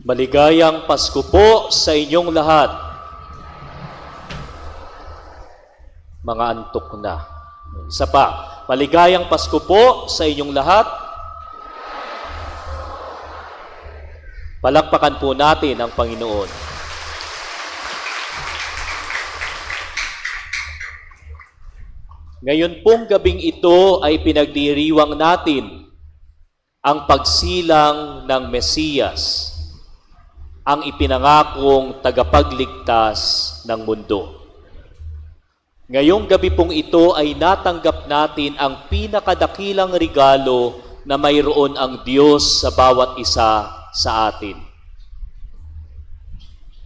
Maligayang Pasko po sa inyong lahat. Mga antok na. Isa pa, maligayang Pasko po sa inyong lahat. Palakpakan po natin ang Panginoon. Ngayon pong gabing ito ay pinagdiriwang natin ang pagsilang ng Mesiyas, ang ipinangakong tagapagligtas ng mundo. Ngayong gabi pong ito ay natanggap natin ang pinakadakilang regalo na mayroon ang Diyos sa bawat isa sa atin.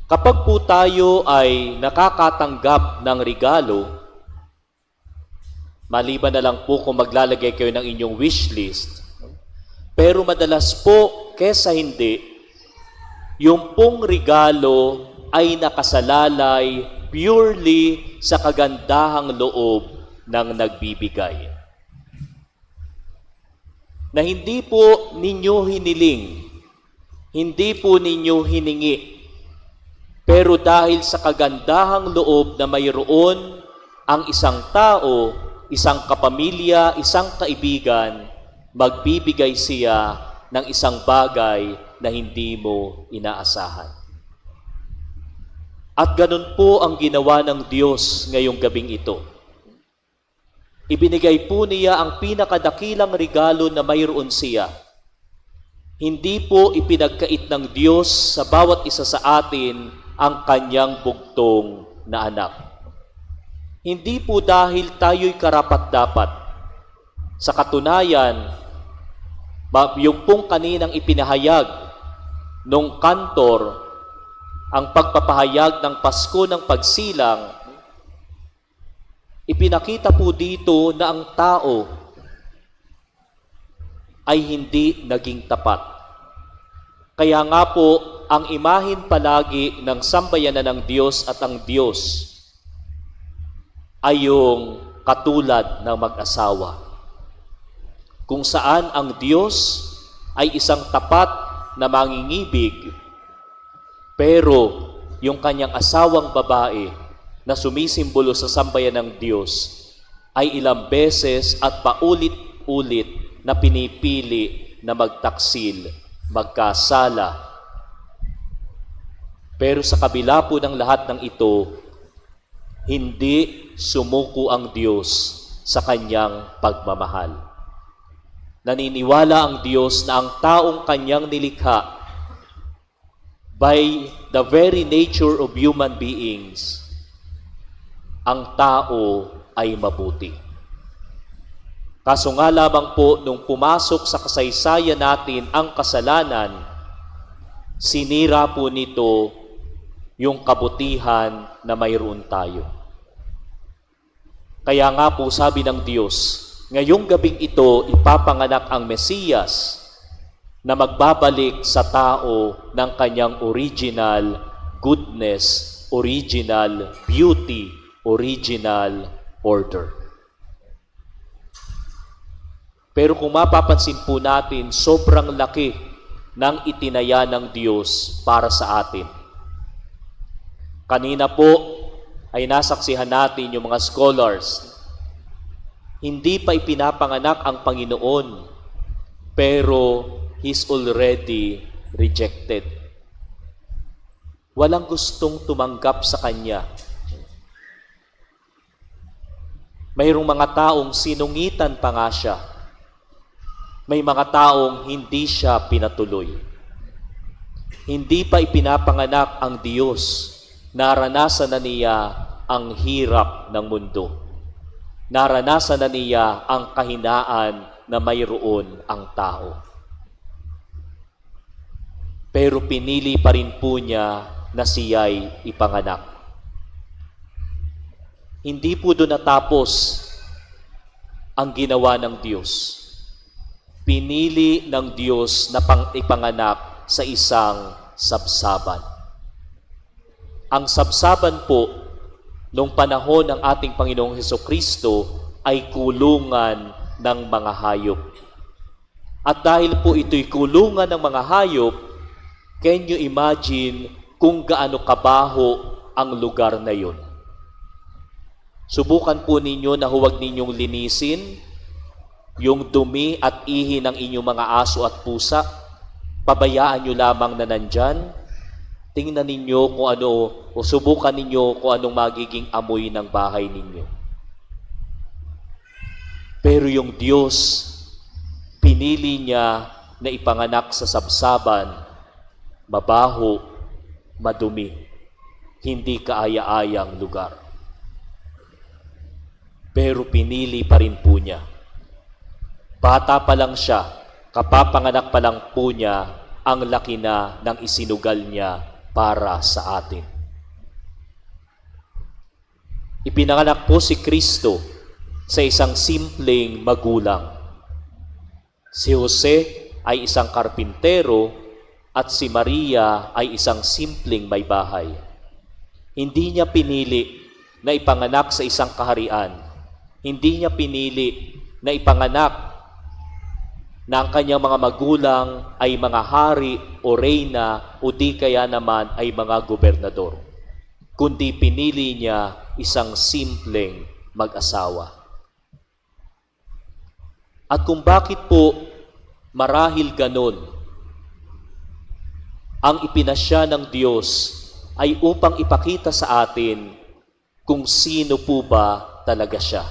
Kapag po tayo ay nakakatanggap ng regalo, maliban na lang po kung maglalagay kayo ng inyong wish list, pero madalas po, kesa hindi, yung pong regalo ay nakasalalay purely sa kagandahang loob ng nagbibigay. Na hindi po ninyo hiniling, hindi po ninyo hiningi, pero dahil sa kagandahang loob na mayroon ang isang tao, isang kapamilya, isang kaibigan, magbibigay siya ng isang bagay na hindi mo inaasahan. At ganun po ang ginawa ng Diyos ngayong gabing ito. Ibinigay po niya ang pinakadakilang regalo na mayroon siya. Hindi po ipinagkait ng Diyos sa bawat isa sa atin ang kanyang bugtong na anak. Hindi po dahil tayo'y karapat-dapat. Sa katunayan, yung pong kaninang ipinahayag nung kantor, ang pagpapahayag ng Pasko ng pagsilang, ipinakita po dito na ang tao ay hindi naging tapat. Kaya nga po, ang imahin palagi ng sambayanan ng Diyos at ang Diyos ay yung katulad ng mag-asawa, kung saan ang Diyos ay isang tapat na mangingibig, pero yung kanyang asawang babae na sumisimbolo sa sambayan ng Diyos ay ilang beses at paulit-ulit na pinipili na magtaksil, magkasala. Pero sa kabila po ng lahat ng ito, hindi sumuko ang Diyos sa kanyang pagmamahal. Naniniwala ang Diyos na ang taong kanyang nilikha, by the very nature of human beings, ang tao ay mabuti. Kaso nga lamang po, nung pumasok sa kasaysayan natin ang kasalanan, sinira po nito yung kabutihan na mayroon tayo. Kaya nga po sabi ng Diyos, ngayong gabing ito ipapanganak ang Mesiyas na magbabalik sa tao ng kanyang original goodness, original beauty, original order. Pero kung mapapansin po natin, sobrang laki ng itinaya ng Diyos para sa atin. Kanina po ay nasaksihan natin yung mga scholars. Hindi pa ipinapanganak ang Panginoon, pero He's already rejected. Walang gustong tumanggap sa Kanya. Mayroong mga taong sinungitan pa nga siya. May mga taong hindi siya pinatuloy. Hindi pa ipinapanganak ang Diyos. Naranasan na niya ang hirap ng mundo. Naranasan na niya ang kahinaan na mayroon ang tao. Pero pinili pa rin po niya na siya'y ipanganak. Hindi po doon natapos ang ginawa ng Diyos. Pinili ng Diyos na ipanganak sa isang sabsaban. Ang sabsaban po, nung panahon ng ating Panginoong Hesukristo, ay kulungan ng mga hayop. At dahil po ito'y kulungan ng mga hayop, Can you imagine kung gaano kabaho ang lugar na yun? Subukan po ninyo na huwag ninyong linisin yung dumi at ihi ng inyong mga aso at pusa. Pabayaan nyo lamang na nandyan. Tingnan ninyo kung ano, o subukan ninyo kung anong magiging amoy ng bahay ninyo. Pero yung Diyos, pinili niya na ipanganak sa sabsaban, mabaho, madumi, hindi kaaya-ayang lugar. Pero pinili pa rin po niya. Bata pa lang siya, kapapanganak pa lang po niya, ang laki na ng isinugal niya para sa atin. Ipinanganak po si Kristo sa isang simpleng magulang. Si Jose ay isang karpintero at si Maria ay isang simpleng may bahay. Hindi niya pinili na ipanganak sa isang kaharian. Hindi niya pinili na ipanganak na ang kanyang mga magulang ay mga hari o reyna o di kaya naman ay mga gobernador. Kundi pinili niya isang simpleng mag-asawa. At kung bakit po marahil ganon, ang ipinasya ng Diyos ay upang ipakita sa atin kung sino po ba talaga siya.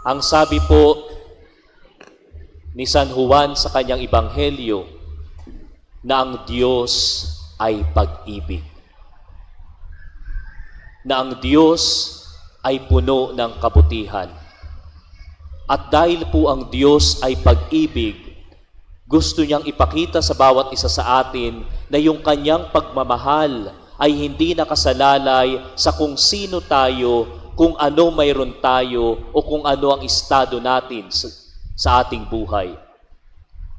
Ang sabi po ni San Juan sa kanyang ebanghelyo na ang Diyos ay pag-ibig. Na ang Diyos ay puno ng kabutihan. At dahil po ang Diyos ay pag-ibig, gusto niyang ipakita sa bawat isa sa atin na yung kanyang pagmamahal ay hindi nakasalalay sa kung sino tayo, kung ano mayroon tayo, o kung ano ang estado natin sa ating buhay.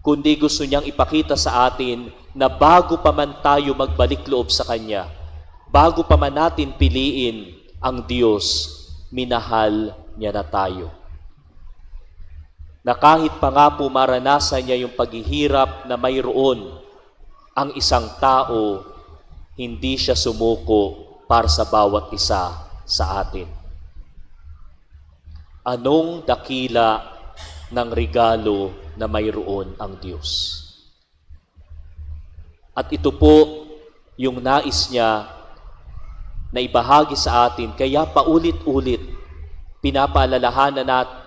Kundi gusto niyang ipakita sa atin na bago pa man tayo magbalik loob sa Kanya, bago pa man natin piliin ang Diyos, minahal niya na tayo. Na kahit pa nga po maranasan niya yung paghihirap na mayroon ang isang tao, hindi siya sumuko para sa bawat isa sa atin. Anong dakila ng regalo na mayroon ang Diyos? At ito po yung nais niya na ibahagi sa atin, kaya paulit-ulit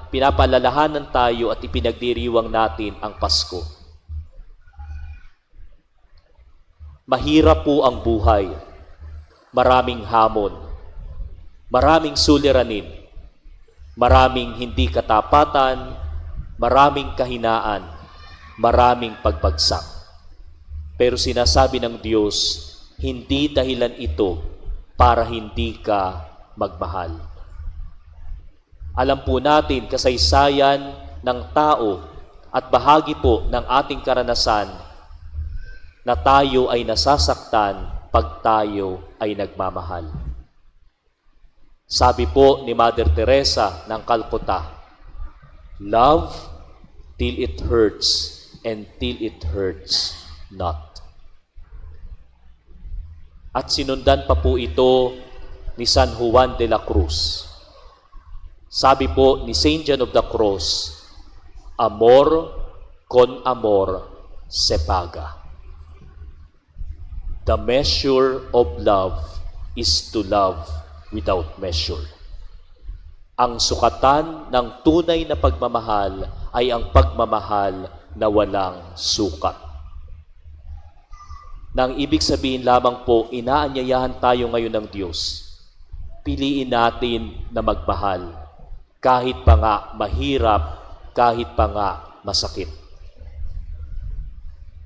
pinapaalalahanan tayo at ipinagdiriwang natin ang Pasko. Mahirap po ang buhay, maraming hamon, maraming suliranin, maraming hindi katapatan, maraming kahinaan, maraming pagbagsak. Pero sinasabi ng Diyos, hindi dahilan ito para hindi ka magmahal. Alam po natin kasaysayan ng tao at bahagi po ng ating karanasan na tayo ay nasasaktan pag tayo ay nagmamahal. Sabi po ni Mother Teresa ng Calcutta, love till it hurts and till it hurts not. At sinundan pa po ito ni San Juan de la Cruz. Sabi po ni Saint John of the Cross, amor con amor se paga. The measure of love is to love without measure. Ang sukatan ng tunay na pagmamahal ay ang pagmamahal na walang sukat. Nang ibig sabihin lamang po, inaanyayahan tayo ngayon ng Diyos. Piliin natin na magmahal, kahit pa nga mahirap, kahit pa nga masakit.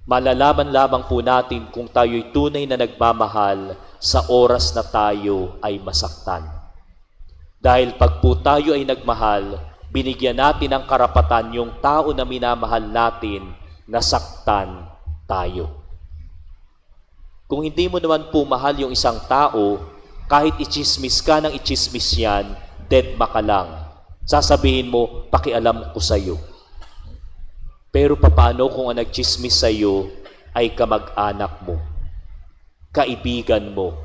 Malalaman lamang po natin kung tayo'y tunay na nagmamahal sa oras na tayo ay masaktan. Dahil pag po tayo ay nagmahal, binigyan natin ng karapatan yung tao na minamahal natin na saktan tayo. Kung hindi mo naman po mahal yung isang tao, kahit ichismis ka ng ichismis yan, dead ka lang. Sasabihin mo, pakialam ko sa'yo. Pero paano kung ang nagchismis sa'yo ay kamag-anak mo, kaibigan mo,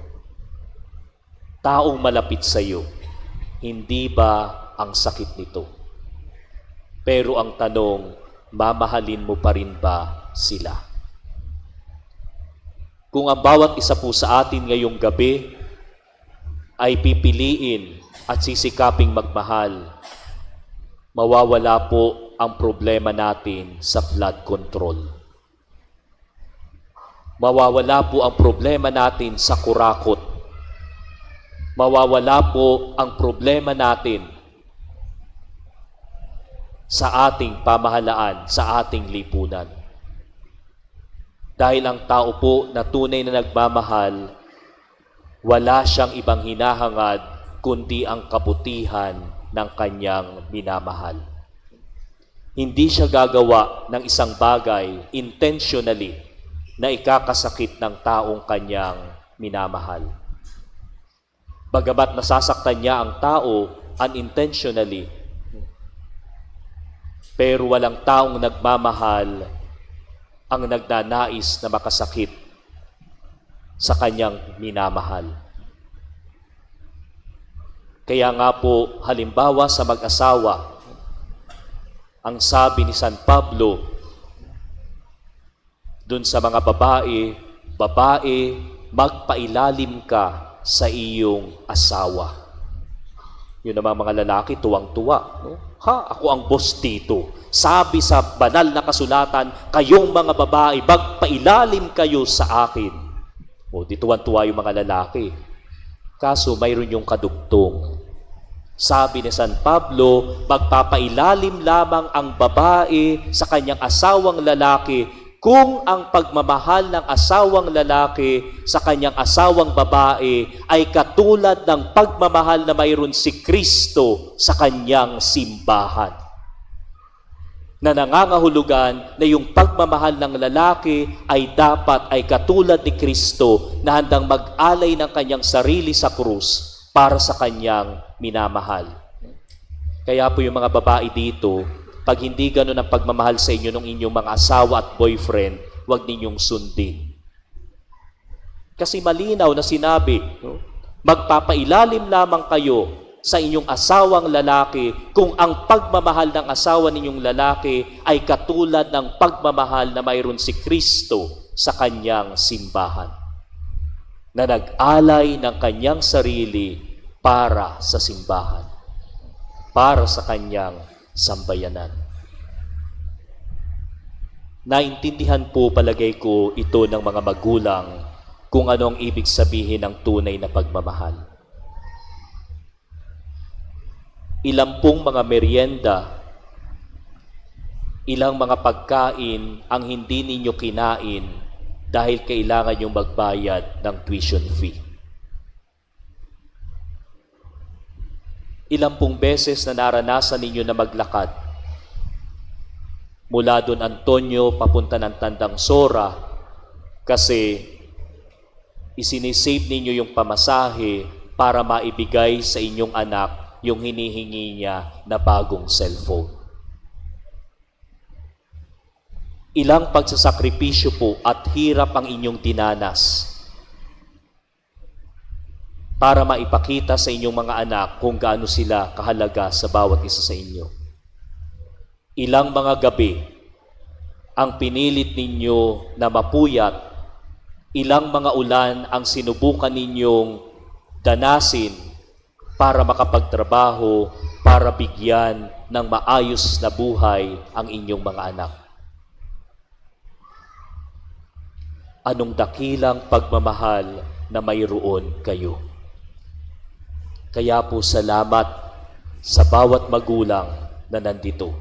taong malapit sa iyo. Hindi ba ang sakit nito? Pero ang tanong, mamahalin mo pa rin ba sila? Kung ang bawat isa po sa atin ngayong gabi ay pipiliin at sisikaping magmahal, mawawala po ang problema natin sa flood control. Mawawala po ang problema natin sa kurakot. Mawawala po ang problema natin sa ating pamahalaan, sa ating lipunan. Dahil ang tao po na tunay na nagmamahal, wala siyang ibang hinahangad kundi ang kabutihan ng kanyang minamahal. Hindi siya gagawa ng isang bagay intentionally na ikakasakit ng taong kanyang minamahal. Bagamat nasasaktan niya ang tao unintentionally, pero walang taong nagmamahal ang nagnanais na makasakit sa kanyang minamahal. Kaya nga po, halimbawa sa mag-asawa, ang sabi ni San Pablo dun sa mga babae, magpailalim ka sa iyong asawa. Yun naman mga lalaki, tuwang-tuwa. No? Ako ang boss dito. Sabi sa banal na kasulatan, kayong mga babae, magpailalim kayo sa akin. O, di tuwan-tuwa yung mga lalaki. Kaso, mayroon yung kadugtong. Sabi ni San Pablo, magpapailalim lamang ang babae sa kanyang asawang lalaki kung ang pagmamahal ng asawang lalaki sa kanyang asawang babae ay katulad ng pagmamahal na mayroon si Kristo sa kanyang simbahan. Na nangangahulugan na yung pagmamahal ng lalaki ay dapat ay katulad ni Kristo na handang mag-alay ng kanyang sarili sa krus para sa kanyang minamahal. Kaya po yung mga babae dito, pag hindi ganun ang pagmamahal sa inyo ng inyong mga asawa at boyfriend, huwag ninyong sundin. Kasi malinaw na sinabi, no? Magpapailalim lamang kayo sa inyong asawang lalaki kung ang pagmamahal ng asawa ninyong lalaki ay katulad ng pagmamahal na mayroon si Kristo sa kanyang simbahan, na nag-alay ng kanyang sarili para sa simbahan, para sa kanyang sambayanan. Naintindihan po palagay ko ito ng mga magulang kung ano ang ibig sabihin ng tunay na pagmamahal. Ilang pong mga merienda, ilang mga pagkain ang hindi ninyo kinain dahil kailangan yung magbayad ng tuition fee. Ilang pong beses na naranasan ninyo na maglakad mula doon Antonio papunta ng Tandang Sora kasi isinisave ninyo yung pamasahe para maibigay sa inyong anak yung hinihingi niya na bagong cellphone. Ilang pagsasakripisyo po at hirap ang inyong dinanas para maipakita sa inyong mga anak kung gaano sila kahalaga sa bawat isa sa inyo. Ilang mga gabi ang pinilit ninyo na mapuyat, ilang mga ulan ang sinubukan ninyong danasin para makapagtrabaho, para bigyan ng maayos na buhay ang inyong mga anak. Anong dakilang pagmamahal na mayroon kayo. Kaya po salamat sa bawat magulang na nandito.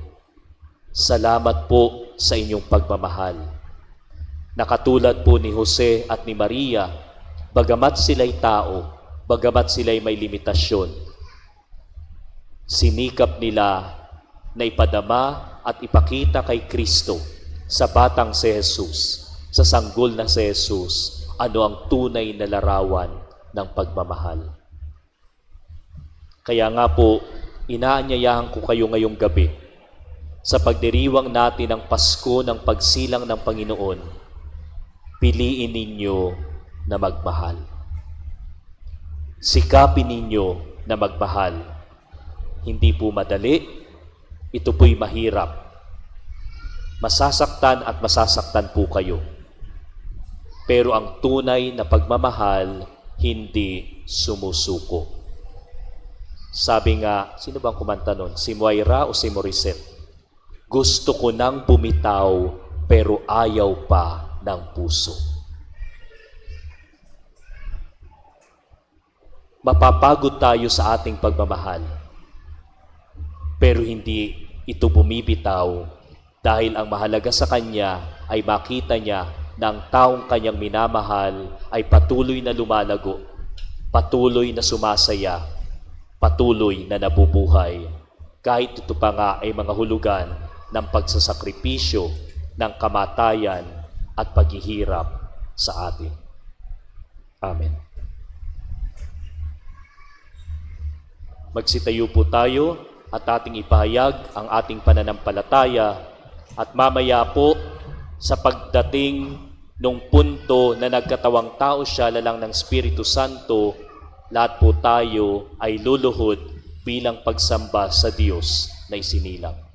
Salamat po sa inyong pagmamahal. Nakatulad po ni Jose at ni Maria, bagamat sila'y tao, bagamat sila'y may limitasyon, sinikap nila na ipadama at ipakita kay Kristo sa batang si Jesus, sa sanggol na si Jesus, ano ang tunay na larawan ng pagmamahal. Kaya nga po, inaanyayahan ko kayo ngayong gabi sa pagdiriwang natin ng Pasko ng pagsilang ng Panginoon piliin ninyo na magmahal. Sikapin ninyo na magmahal. Hindi po madali, ito po'y mahirap. Masasaktan at masasaktan po kayo. Pero ang tunay na pagmamahal, hindi sumusuko. Sabi nga, sino bang kumanta nun? Si Moira o si Morissette? Gusto ko nang bumitaw, pero ayaw pa ng puso. Mapapagod tayo sa ating pagmamahal, pero hindi ito bumibitaw dahil ang mahalaga sa Kanya ay makita niya na ang taong Kanyang minamahal ay patuloy na lumalago, patuloy na sumasaya, patuloy na nabubuhay. Kahit ito pa nga ay mga hulugan ng pagsasakripisyo, ng kamatayan at paghihirap sa atin. Amen. Magsitayo po tayo at ating ipahayag ang ating pananampalataya at mamaya po sa pagdating nung punto na nagkatawang tao siya lalang ng Espiritu Santo, lahat po tayo ay luluhod bilang pagsamba sa Diyos na isinilang.